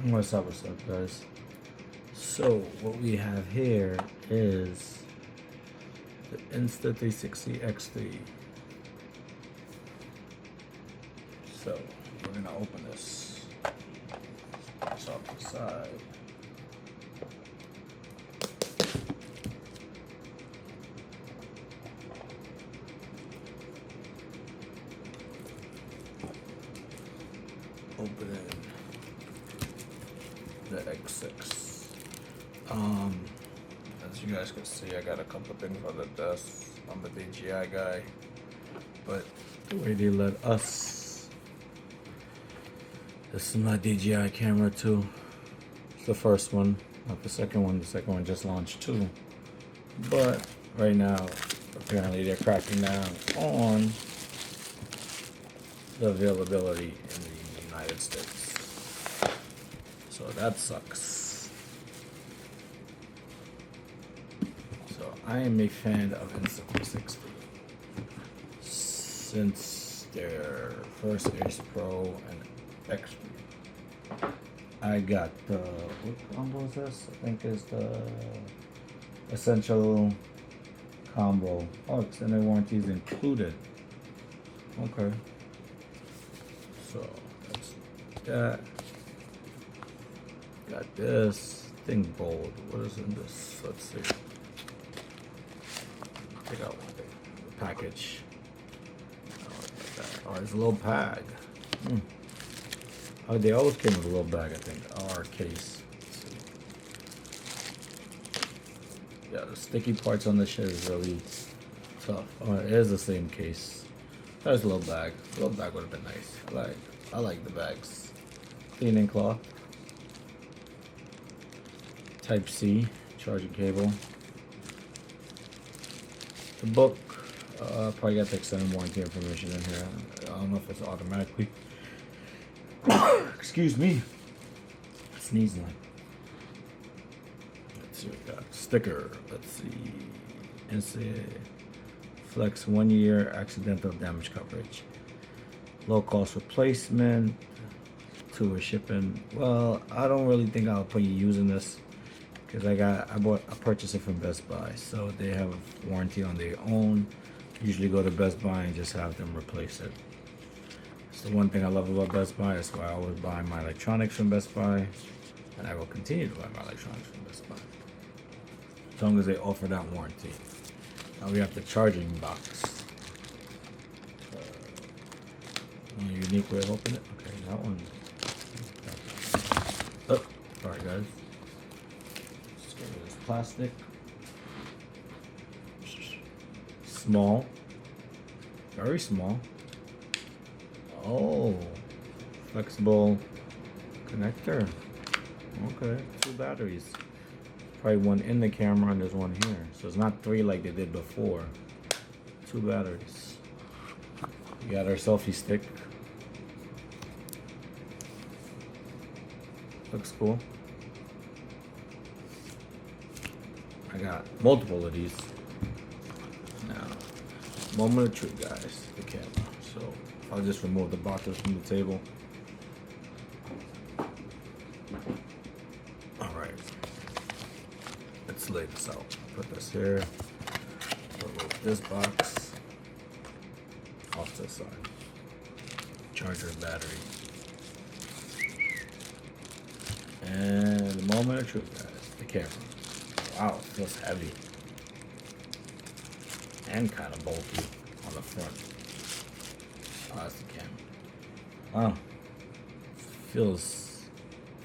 What's up, guys? So, what we have here is the Insta 360 XD. So, we're gonna open this. It's off the side. Opening the X6. As you guys can see, I got a couple things on the desk. I'm a DJI guy, but the way they let us, this is my DJI camera too. It's the first one, not the second one. The second one just launched too. But right now, apparently they're cracking down on the availability in the United States. So that sucks. So I am a fan of Insta360 since their first Ace Pro and X3. I got the, what combo is this? I think it's the Essential Combo. Oh, extended warranty is included. Okay. So that's that. Got this thing bold. What is in this? Let's see. Take out one thing. The package. Oh, it's a little bag. Oh, they always came with a little bag, I think. Our case. Let's see. Yeah, the sticky parts on this shit is really tough. Oh, it is the same case. There's a little bag. A little bag would have been nice. I like the bags. Cleaning cloth. Type C charging cable. The book. Probably got the extended warranty information in here. I don't know if it's automatically. Excuse me. Sneezing. Let's see what we got. Sticker. Let's see. Insta Flex 1 year accidental damage coverage. Low cost replacement. 2 we're shipping. Well, I don't really think I'll put you using this because I purchased it from Best Buy, so they have warranty on their own. Usually go to Best Buy and just have them replace it. It's the one thing I love about Best Buy. That's why I always buy my electronics from Best Buy, and I will continue to buy my electronics from Best Buy as long as they offer that warranty. Now we have the charging box. A unique way of opening it. Okay, that one. Oh, sorry guys. Let's get rid of this plastic. Small. Very small. Oh, flexible connector. Okay, 2 batteries. Probably one in the camera and there's one here. So it's not 3 like they did before. 2 batteries. We got our selfie stick. Looks cool. I got multiple of these. Now, moment of truth, guys. The camera. So I'll just remove the boxes from the table. Alright. Let's lay this out. Put this here. Remove this box. Off to the side. Charger, battery. And the moment of truth, guys. The camera. Wow, it feels heavy. And kind of bulky on the front. Oh, that's the camera. Wow. Feels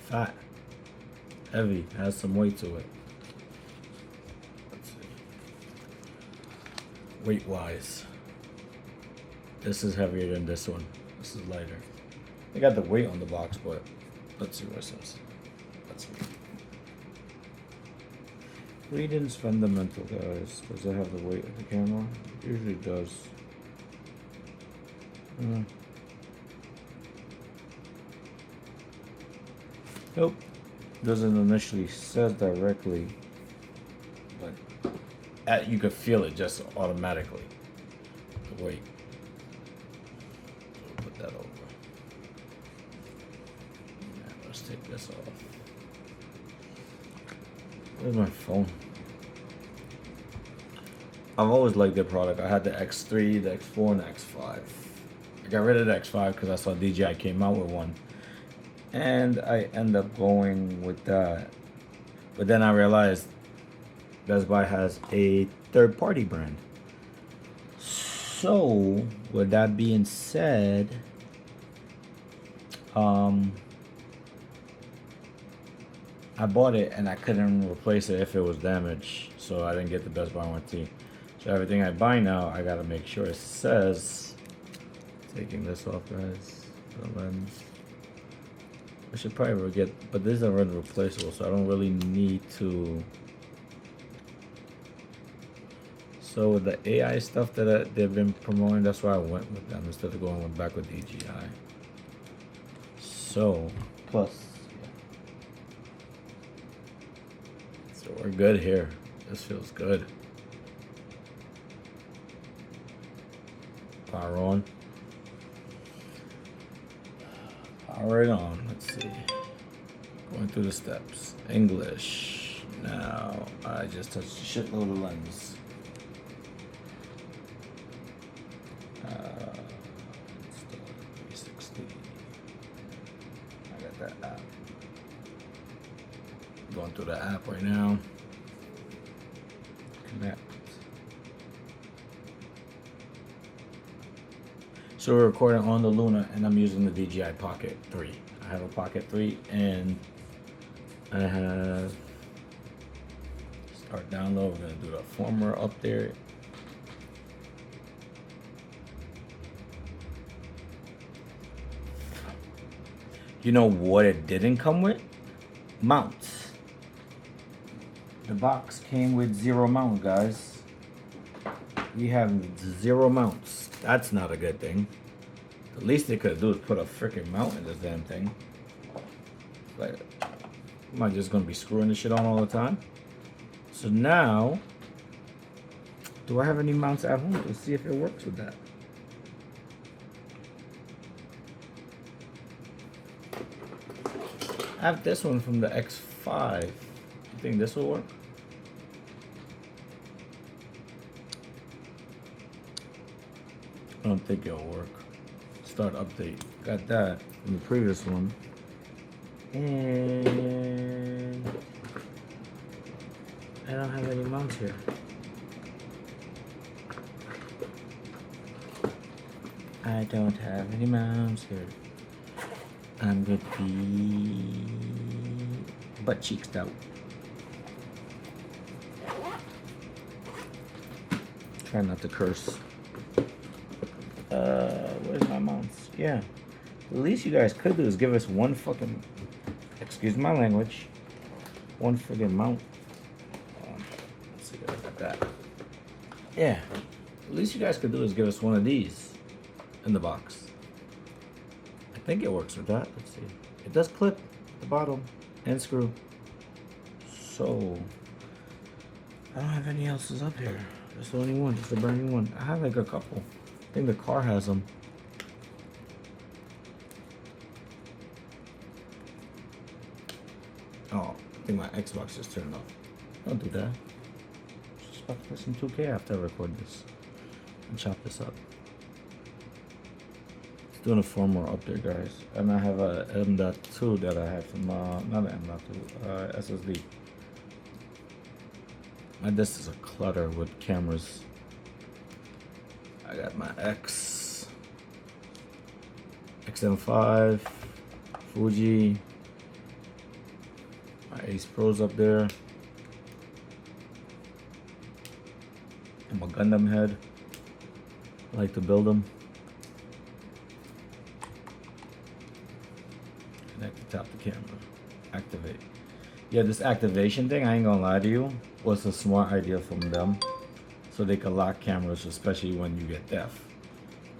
fat. Heavy. Has some weight to it. Let's see. Weight wise. This is heavier than this one. This is lighter. They got the weight on the box, but let's see what it says. Let's see. Reading's fundamental, guys. Does it have the weight of the camera? It usually does. Nope. Doesn't initially says directly, but you could feel it just automatically. The weight. So we'll put that over. Let's take this off. Where's my phone? I've always liked their product. I had the X3, the X4, and the X5. I got rid of the X5 because I saw DJI came out with one. And I end up going with that. But then I realized Best Buy has a third-party brand. So, with that being said, I bought it and I couldn't replace it if it was damaged, so I didn't get the Best Buy warranty. So everything I buy now, I gotta make sure it says. Taking this off, guys. The lens. I should probably get, but these are already replaceable, so I don't really need to. So with the AI stuff that they've been promoting, that's why I went with them instead of going back with DJI. So, plus, yeah. So we're good here. This feels good. Power on. Power it on. Let's see. Going through the steps. English. Now, I just touched a shitload of lens. Insta 360. I got that app. Going through the app right now. Connect. So we're recording on the Luna, and I'm using the DJI Pocket 3. I have a Pocket 3, and I have start download. We're gonna do the firmware up there. You know what it didn't come with? Mounts. The box came with 0 mount, guys. We have 0 mounts. That's not a good thing. The least they could do is put a freaking mount in this damn thing. Like, am I just gonna be screwing this shit on all the time? So now, do I have any mounts at home? Let's see if it works with that. I have this one from the X5. You think this will work? I don't think it'll work. Start update. Got that from the previous one. And I don't have any mounts here. I don't have any mounts here. I'm gonna be butt cheeks out. Try not to curse. Where's my mounts? Yeah. The least you guys could do is give us one fucking, excuse my language, one friggin' mount. Let's see, I got that. Yeah. The least you guys could do is give us one of these in the box. I think it works with that. Let's see. It does clip the bottom and screw. So I don't have any else's up here. That's the only one. It's the brand new one. I have like a couple. I think the car has them. Oh, I think my Xbox just turned off. Don't do that. Just about to play some 2K after I record this and chop this up. Doing a firmware up there, guys, and I have a M.2 that I have from not an M.2 SSD. My disk is a clutter with cameras. I got my XM5, Fuji, my Ace Pros up there, and my Gundam head. I like to build them. Connect to tap the camera. Activate. Yeah, this activation thing, I ain't gonna lie to you, was a smart idea from them. So they can lock cameras, especially when you get deaf.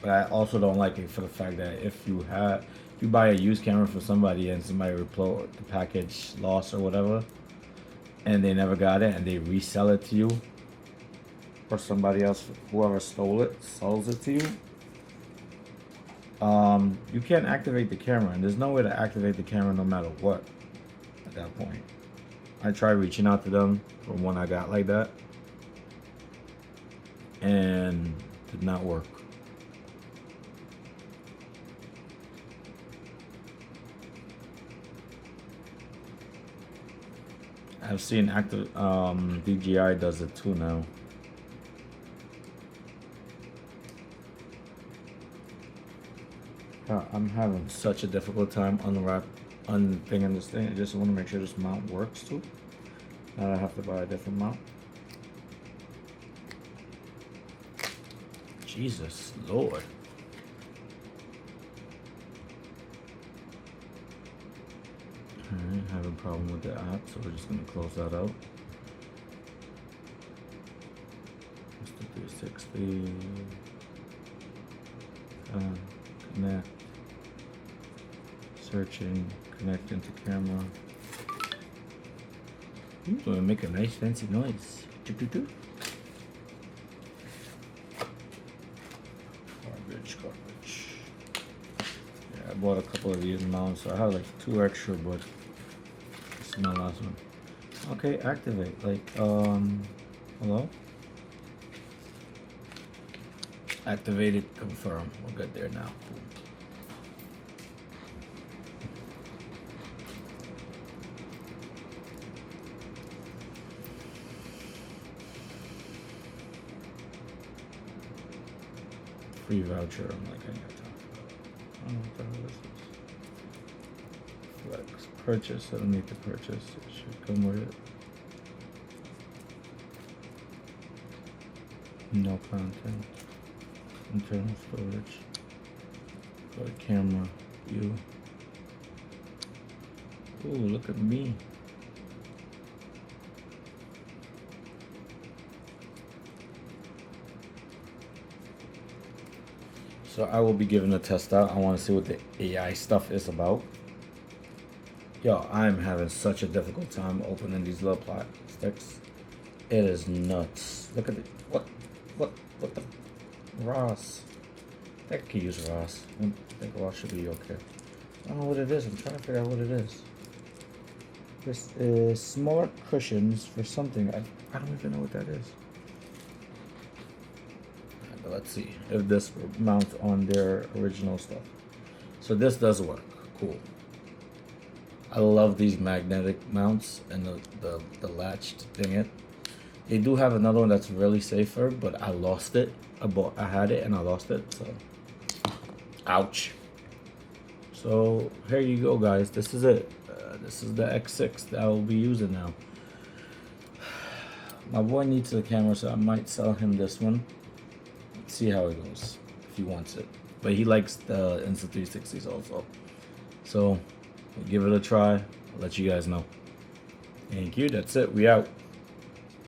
But I also don't like it for the fact that if you buy a used camera for somebody and somebody report the package lost or whatever, and they never got it and they resell it to you, or somebody else, whoever stole it, sells it to you, You can't activate the camera, and there's no way to activate the camera no matter what at that point. I tried reaching out to them from when I got like that, and did not work. I've seen active DJI does it too now. I'm having such a difficult time unpinging this thing. I just want to make sure this mount works too. Now I have to buy a different mount. Jesus Lord. Alright, having a problem with the app, so we're just gonna close that out. Mr. 360. Connect. Searching, connecting to camera. Gonna make a nice fancy noise. Garbage. Yeah, I bought a couple of these mounts, so I have like 2 extra, but this is my last one. Okay, activate. Like, hello? Activated, confirm. We're good there now. Free voucher. I'm like, I ain't got time for that. I don't know what the hell this is. Flex. Purchase. I don't need to purchase. It should come with it. No content. Internal storage. Go to camera. View. Ooh, look at me. So I will be giving a test out. I want to see what the AI stuff is about. Yo, I'm having such a difficult time opening these little plastics. It is nuts. Look at it. What the? Ross. I think I can use Ross. I think Ross should be okay. I don't know what it is. I'm trying to figure out what it is. This is smart cushions for something. I don't even know what that is. But let's see if this mounts on their original stuff. So this does work. Cool. I love these magnetic mounts and the latched thing. They do have another one that's really safer, but I lost it. I had it and I lost it. So, ouch. So here you go, guys. This is it. This is the X6 that I will be using now. My boy needs the camera, so I might sell him this one. Let's see how it goes if he wants it. But he likes the Insta 360s also. So we'll give it a try. I'll let you guys know. Thank you. That's it. We out.